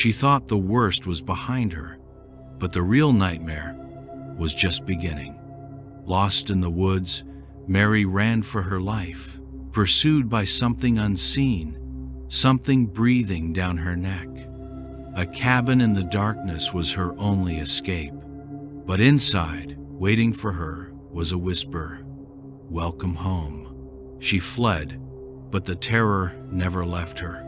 She thought the worst was behind her, but the real nightmare was just beginning. Lost in the woods, Mary ran for her life, pursued by something unseen, something breathing down her neck. A cabin in the darkness was her only escape, but inside, waiting for her, was a whisper, "Welcome home." She fled, but the terror never left her.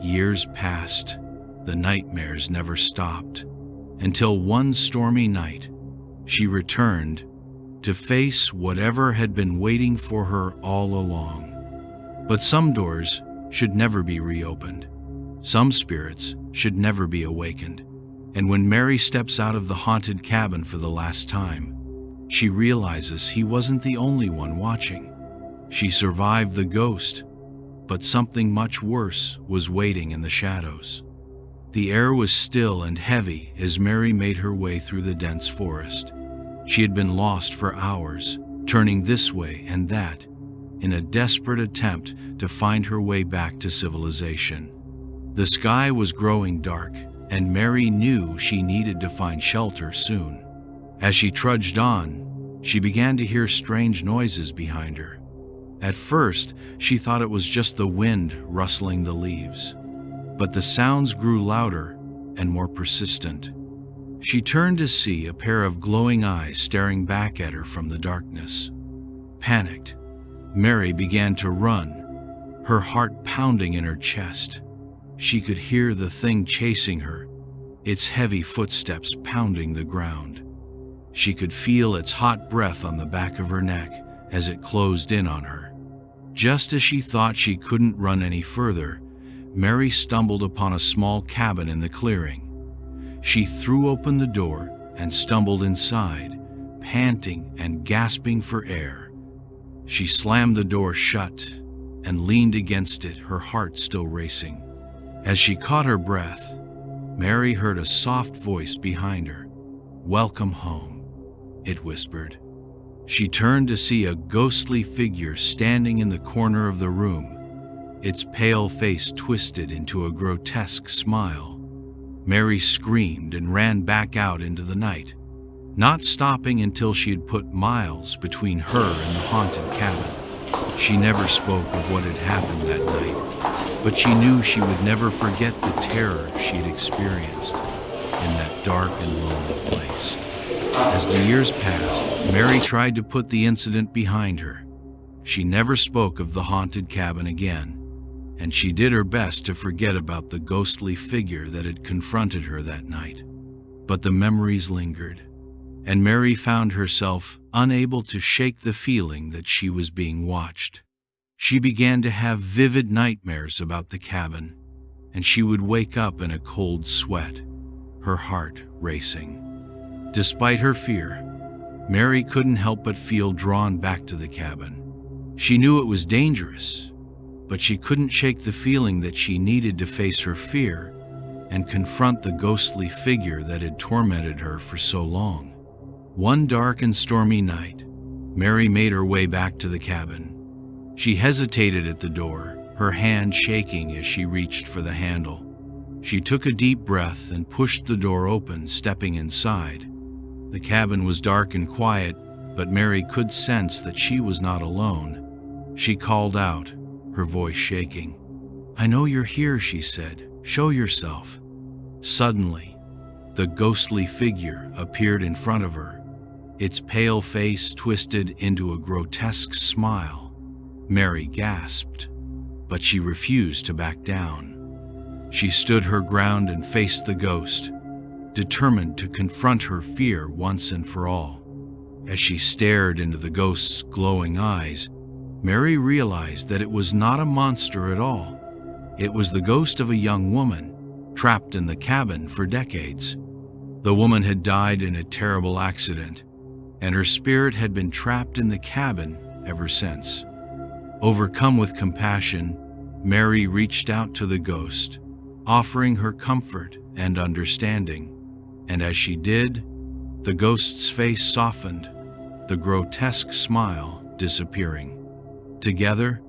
Years passed, the nightmares never stopped, until one stormy night, she returned to face whatever had been waiting for her all along. But some doors should never be reopened. Some spirits should never be awakened. And when Mary steps out of the haunted cabin for the last time, she realizes he wasn't the only one watching. She survived the ghost, but something much worse was waiting in the shadows. The air was still and heavy as Mary made her way through the dense forest. She had been lost for hours, turning this way and that, in a desperate attempt to find her way back to civilization. The sky was growing dark, and Mary knew she needed to find shelter soon. As she trudged on, she began to hear strange noises behind her. At first, she thought it was just the wind rustling the leaves, but the sounds grew louder and more persistent. She turned to see a pair of glowing eyes staring back at her from the darkness. Panicked, Mary began to run, her heart pounding in her chest. She could hear the thing chasing her, its heavy footsteps pounding the ground. She could feel its hot breath on the back of her neck as it closed in on her. Just as she thought she couldn't run any further, Mary stumbled upon a small cabin in the clearing. She threw open the door and stumbled inside, panting and gasping for air. She slammed the door shut and leaned against it, her heart still racing. As she caught her breath, Mary heard a soft voice behind her. "Welcome home," it whispered. She turned to see a ghostly figure standing in the corner of the room, its pale face twisted into a grotesque smile. Mary screamed and ran back out into the night, not stopping until she had put miles between her and the haunted cabin. She never spoke of what had happened that night, but she knew she would never forget the terror she had experienced in that dark and lonely place. As the years passed, Mary tried to put the incident behind her. She never spoke of the haunted cabin again, and she did her best to forget about the ghostly figure that had confronted her that night. But the memories lingered, and Mary found herself unable to shake the feeling that she was being watched. She began to have vivid nightmares about the cabin, and she would wake up in a cold sweat, her heart racing. Despite her fear, Mary couldn't help but feel drawn back to the cabin. She knew it was dangerous, but she couldn't shake the feeling that she needed to face her fear and confront the ghostly figure that had tormented her for so long. One dark and stormy night, Mary made her way back to the cabin. She hesitated at the door, her hand shaking as she reached for the handle. She took a deep breath and pushed the door open, stepping inside. The cabin was dark and quiet, but Mary could sense that she was not alone. She called out, her voice shaking. "I know you're here," she said. "Show yourself." Suddenly, the ghostly figure appeared in front of her, its pale face twisted into a grotesque smile. Mary gasped, but she refused to back down. She stood her ground and faced the ghost, determined to confront her fear once and for all. As she stared into the ghost's glowing eyes, Mary realized that it was not a monster at all. It was the ghost of a young woman, trapped in the cabin for decades. The woman had died in a terrible accident, and her spirit had been trapped in the cabin ever since. Overcome with compassion, Mary reached out to the ghost, offering her comfort and understanding. And as she did, the ghost's face softened, the grotesque smile disappearing. Together,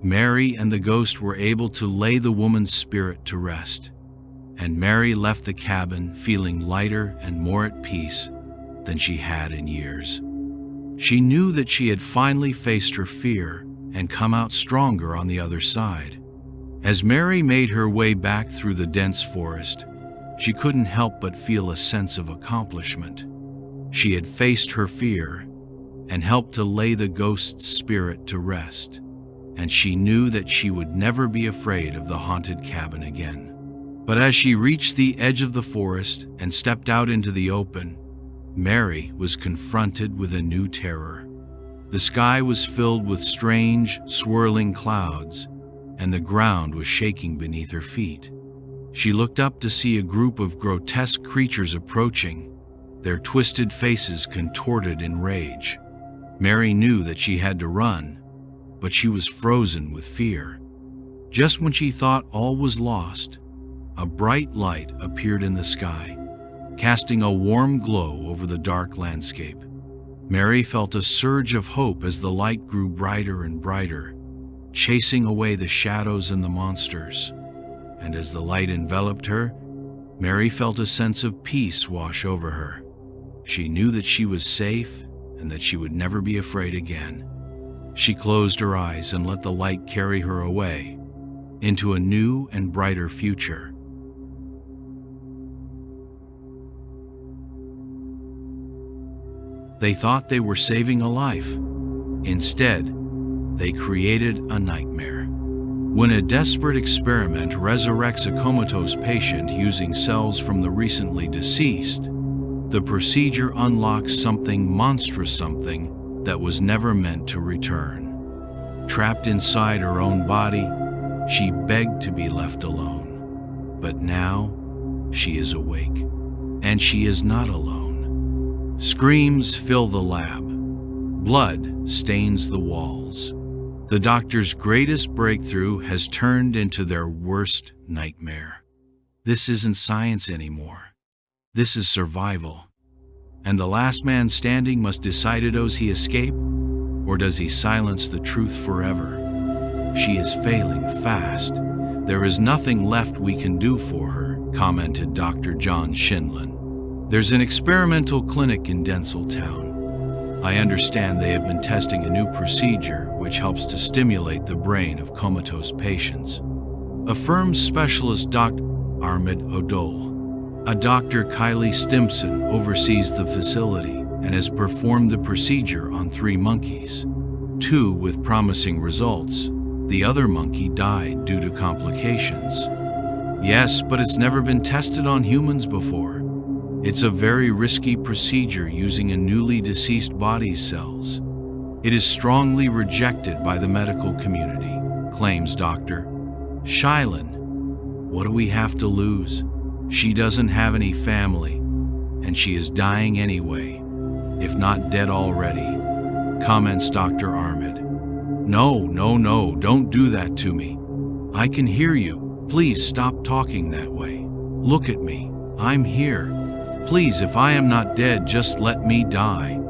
Mary and the ghost were able to lay the woman's spirit to rest. and Mary left the cabin feeling lighter and more at peace than she had in years. She knew that she had finally faced her fear and come out stronger on the other side. As Mary made her way back through the dense forest, she couldn't help but feel a sense of accomplishment. She had faced her fear and helped to lay the ghost's spirit to rest, and she knew that she would never be afraid of the haunted cabin again. But as she reached the edge of the forest and stepped out into the open, Mary was confronted with a new terror. The sky was filled with strange, swirling clouds, and the ground was shaking beneath her feet. She looked up to see a group of grotesque creatures approaching, their twisted faces contorted in rage. Mary knew that she had to run, but she was frozen with fear. Just when she thought all was lost, a bright light appeared in the sky, casting a warm glow over the dark landscape. Mary felt a surge of hope as the light grew brighter and brighter, chasing away the shadows and the monsters. And as the light enveloped her, Mary felt a sense of peace wash over her. She knew that she was safe and that she would never be afraid again. She closed her eyes and let the light carry her away into a new and brighter future. They thought they were saving a life. Instead, they created a nightmare. When a desperate experiment resurrects a comatose patient using cells from the recently deceased, the procedure unlocks something monstrous, something that was never meant to return. Trapped inside her own body, she begged to be left alone. But now, she is awake, and she is not alone. Screams fill the lab. Blood stains the walls. The doctor's greatest breakthrough has turned into their worst nightmare. This isn't science anymore. This is survival. And the last man standing must decide, does he escape, or does he silence the truth forever? She is failing fast. There is nothing left we can do for her, commented Dr. John Shinlin. There's an experimental clinic in Denseltown. I understand they have been testing a new procedure which helps to stimulate the brain of comatose patients. Affirms specialist Dr. Ahmed Odol. A Dr. Kylie Stimson oversees the facility and has performed the procedure on 3 monkeys. 2 with promising results. The other monkey died due to complications. Yes, but it's never been tested on humans before. It's a very risky procedure using a newly deceased body's cells. It is strongly rejected by the medical community, claims Dr. Shilin. What do we have to lose? She doesn't have any family, and she is dying anyway, if not dead already, comments Dr. Ahmed. No, don't do that to me. I can hear you. Please stop talking that way. Look at me. I'm here. Please, if I am not dead, just let me die.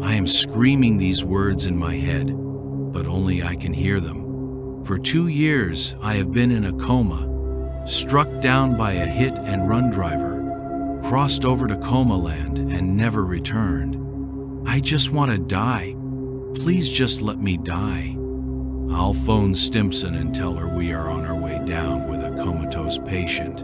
I am screaming these words in my head, but only I can hear them. For 2 years, I have been in a coma, struck down by a hit-and-run driver, crossed over to coma land and never returned. I just want to die. Please just let me die. I'll phone Stimson and tell her we are on our way down with a comatose patient,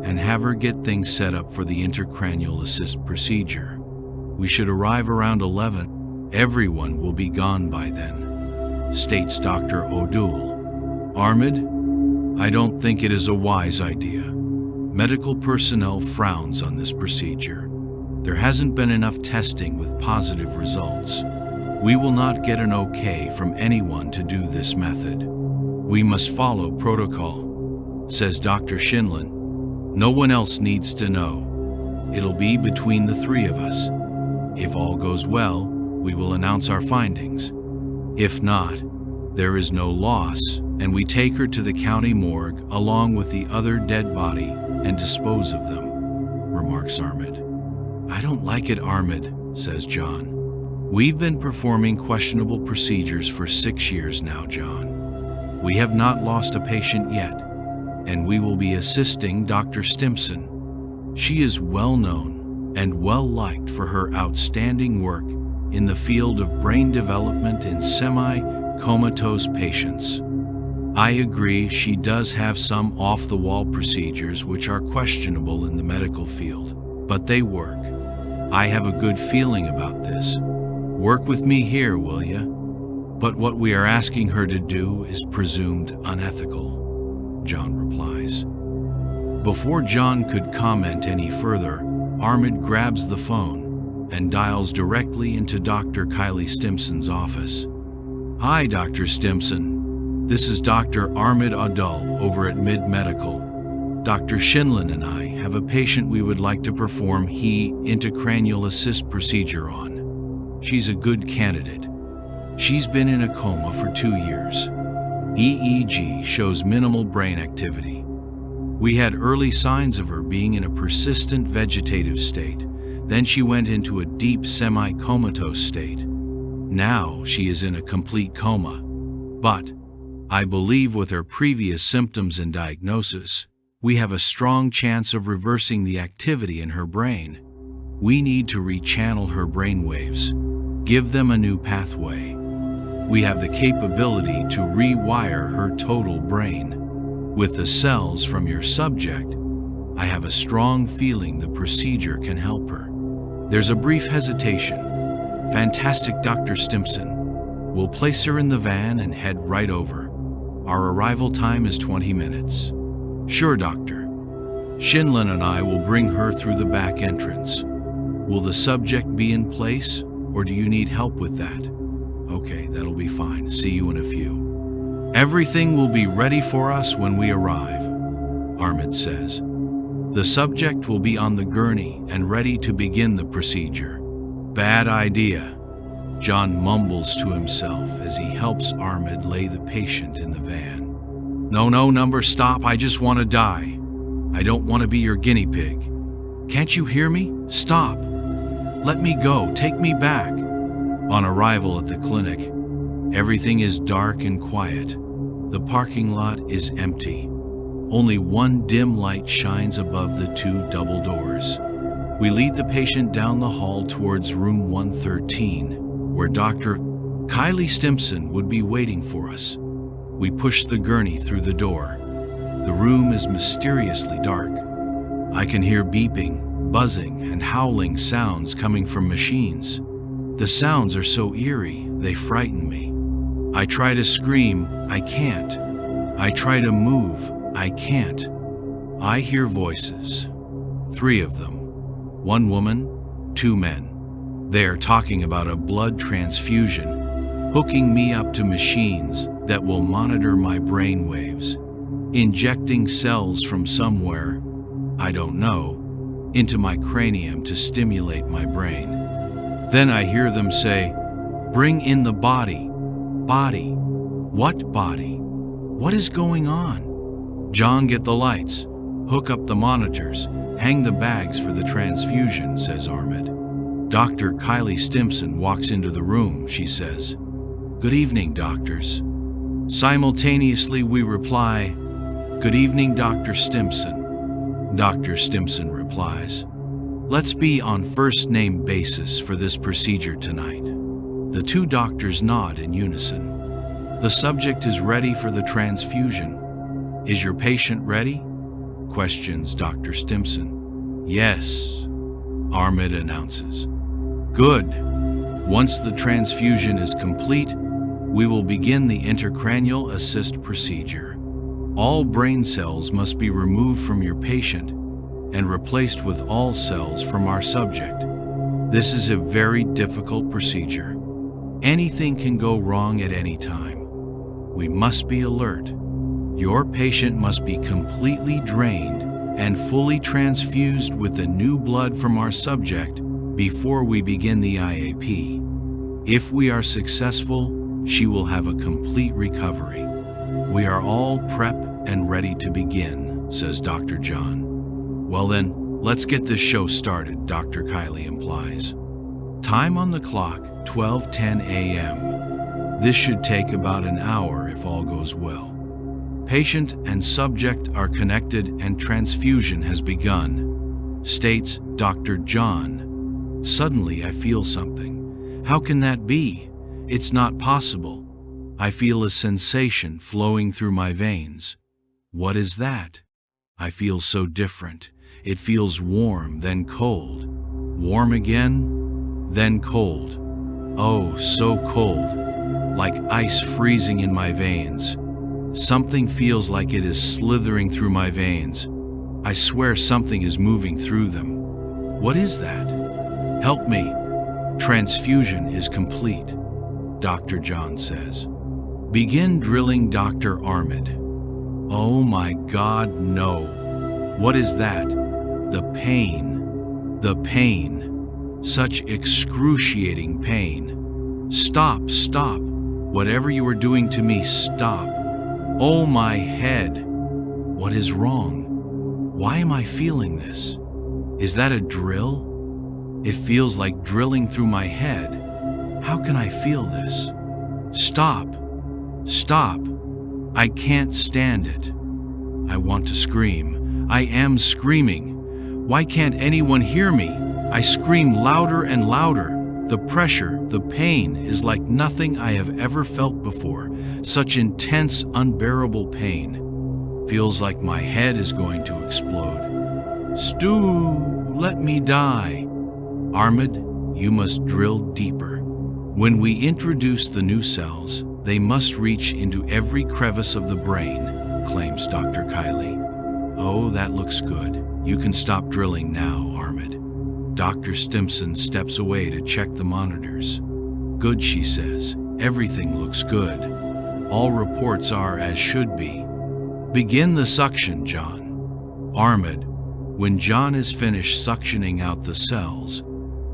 and have her get things set up for the intracranial assist procedure. We should arrive around 11. Everyone will be gone by then, states Dr. Odul. Ahmed, I don't think it is a wise idea. Medical personnel frowns on this procedure. There hasn't been enough testing with positive results. We will not get an okay from anyone to do this method. We must follow protocol, says Dr. Shinlin. No one else needs to know. It'll be between the 3 of us. If all goes well, we will announce our findings. If not, there is no loss, and we take her to the county morgue along with the other dead body and dispose of them, remarks Ahmed. I don't like it, Ahmed, says John. We've been performing questionable procedures for 6 years now, John. We have not lost a patient yet. and we will be assisting Dr. Stimpson. She is well known and well liked for her outstanding work in the field of brain development in semi-comatose patients. I agree she does have some off-the-wall procedures which are questionable in the medical field, but they work. I have a good feeling about this. Work with me here, will ya? But what we are asking her to do is presumed unethical, John replies. Before John could comment any further, Armid grabs the phone and dials directly into Dr. Kylie Stimpson's office. Hi, Dr. Stimpson. This is Dr. Armid Adul over at Mid Medical. Dr. Shinlin and I have a patient we would like to perform intracranial assist procedure on. She's a good candidate. She's been in a coma for 2 years. EEG shows minimal brain activity. We had early signs of her being in a persistent vegetative state. Then she went into a deep semi-comatose state. Now she is in a complete coma. But I believe with her previous symptoms and diagnosis, we have a strong chance of reversing the activity in her brain. We need to rechannel her brain waves, give them a new pathway. We have the capability to rewire her total brain. With the cells from your subject, I have a strong feeling the procedure can help her. There's a brief hesitation. Fantastic, Dr. Stimpson. We'll place her in the van and head right over. Our arrival time is 20 minutes. Sure, Doctor. Shinlin and I will bring her through the back entrance. Will the subject be in place, or do you need help with that? Okay, that'll be fine. See you in a few. Everything will be ready for us when we arrive, Armid says. The subject will be on the gurney and ready to begin the procedure. Bad idea, John mumbles to himself as he helps Armid lay the patient in the van. No, stop, I just want to die. I don't want to be your guinea pig. Can't you hear me? Stop. Let me go, take me back. On arrival at the clinic, everything is dark and quiet. The parking lot is empty. Only one dim light shines above the 2 double doors. We lead the patient down the hall towards room 113, where Dr. Kylie Stimpson would be waiting for us. We push the gurney through the door. The room is mysteriously dark. I can hear beeping, buzzing, and howling sounds coming from machines. The sounds are so eerie, they frighten me. I try to scream, I can't. I try to move, I can't. I hear voices. 3 of them. 1 woman, 2 men. They are talking about a blood transfusion, hooking me up to machines that will monitor my brain waves, injecting cells from somewhere, I don't know, into my cranium to stimulate my brain. Then I hear them say, "Bring in the body." Body? What body? What is going on? John, get the lights, hook up the monitors, hang the bags for the transfusion, says Armid. Dr. Kylie Stimpson walks into the room, she says. Good evening, doctors. Simultaneously we reply, Good evening, Dr. Stimpson. Dr. Stimpson replies, Let's be on first-name basis for this procedure tonight. The 2 doctors nod in unison. The subject is ready for the transfusion. Is your patient ready? Questions Dr. Stimpson. Yes, Armid announces. Good. Once the transfusion is complete, we will begin the intracranial assist procedure. All brain cells must be removed from your patient and replaced with all cells from our subject. This is a very difficult procedure. Anything can go wrong at any time. We must be alert. Your patient must be completely drained and fully transfused with the new blood from our subject before we begin the IAP. If we are successful, she will have a complete recovery. We are all prep and ready to begin, says Dr. John. Well then, let's get this show started, Dr. Kylie implies. Time on the clock, 12:10 a.m. This should take about an hour if all goes well. Patient and subject are connected and transfusion has begun, states Dr. John. Suddenly I feel something. How can that be? It's not possible. I feel a sensation flowing through my veins. What is that? I feel so different. It feels warm, then cold. Warm again, then cold. Oh, so cold, like ice freezing in my veins. Something feels like it is slithering through my veins. I swear something is moving through them. What is that? Help me. Transfusion is complete, Dr. John says. Begin drilling, Dr. Ahmed. Oh my God, no. What is that? The pain. The pain. Such excruciating pain. Stop, stop. Whatever you are doing to me, stop. Oh, my head. What is wrong? Why am I feeling this? Is that a drill? It feels like drilling through my head. How can I feel this? Stop. Stop. I can't stand it. I want to scream. I am screaming. Why can't anyone hear me? I scream louder and louder. The pressure, the pain is like nothing I have ever felt before. Such intense, unbearable pain. Feels like my head is going to explode. Stu, let me die. Ahmed, you must drill deeper. When we introduce the new cells, they must reach into every crevice of the brain, claims Dr. Kiley. Oh, that looks good. You can stop drilling now, Ahmed. Dr. Stimson steps away to check the monitors. Good, she says. Everything looks good. All reports are as should be. Begin the suction, John. Ahmed, when John is finished suctioning out the cells,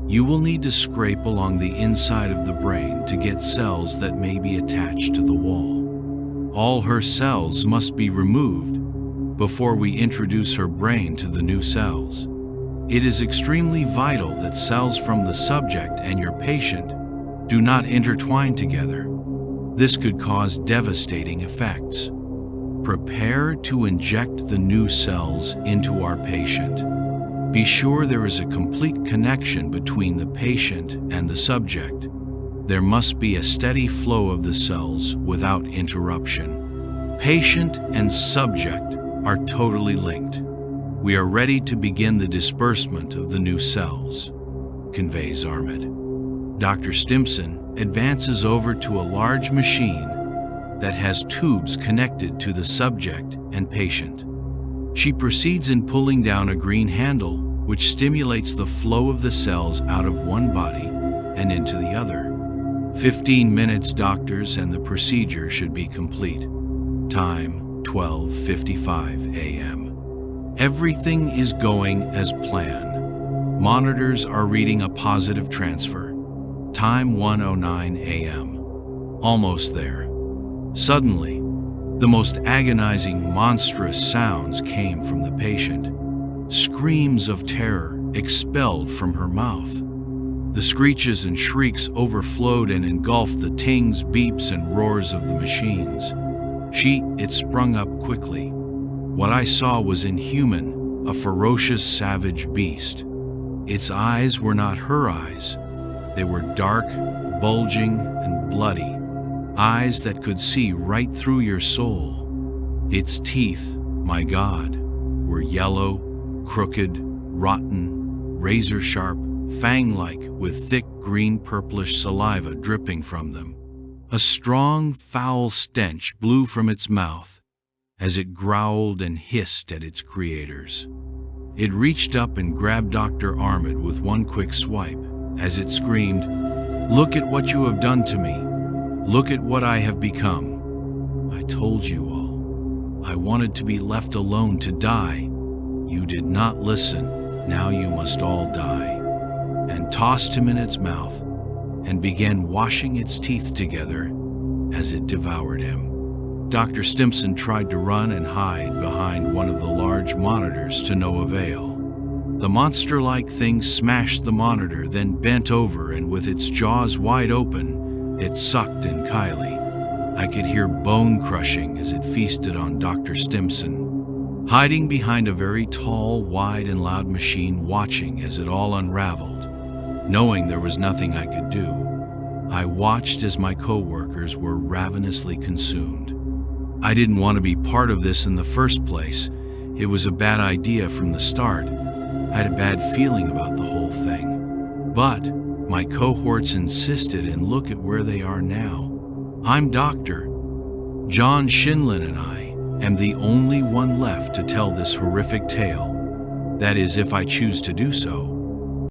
you will need to scrape along the inside of the brain to get cells that may be attached to the wall. All her cells must be removed before we introduce her brain to the new cells. It is extremely vital that cells from the subject and your patient do not intertwine together. This could cause devastating effects. Prepare to inject the new cells into our patient. Be sure there is a complete connection between the patient and the subject. There must be a steady flow of the cells without interruption. Patient and subject are totally linked. We are ready to begin the disbursement of the new cells, conveys Ahmed. Dr. Stimson advances over to a large machine that has tubes connected to the subject and patient. She proceeds in pulling down a green handle, which stimulates the flow of the cells out of one body and into the other. 15 minutes, doctors, and the procedure should be complete. Time, 12:55 a.m. Everything is going as planned. Monitors are reading a positive transfer. Time 1:09 a.m. Almost there. Suddenly, the most agonizing, monstrous sounds came from the patient. Screams of terror expelled from her mouth. The screeches and shrieks overflowed and engulfed the tings, beeps, and roars of the machines. It sprung up quickly. What I saw was inhuman, a ferocious, savage beast. Its eyes were not her eyes. They were dark, bulging, and bloody. Eyes that could see right through your soul. Its teeth, my God, were yellow, crooked, rotten, razor-sharp, fang-like, with thick green purplish saliva dripping from them. A strong, foul stench blew from its mouth as it growled and hissed at its creators. It reached up and grabbed Dr. Ahmed with one quick swipe as it screamed, "Look at what you have done to me. Look at what I have become. I told you all. I wanted to be left alone to die. You did not listen. Now you must all die." And tossed him in its mouth and began washing its teeth together as it devoured him. Dr. Stimson tried to run and hide behind one of the large monitors to no avail. The monster-like thing smashed the monitor, then bent over, and with its jaws wide open, it sucked in Kylie. I could hear bone crushing as it feasted on Dr. Stimson, hiding behind a very tall, wide, and loud machine, watching as it all unraveled. Knowing there was nothing I could do, I watched as my co-workers were ravenously consumed. I didn't want to be part of this in the first place. It was a bad idea from the start. I had a bad feeling about the whole thing. But my cohorts insisted, and look at where they are now. I'm Dr. John Shinlin, and I am the only one left to tell this horrific tale. That is, if I choose to do so.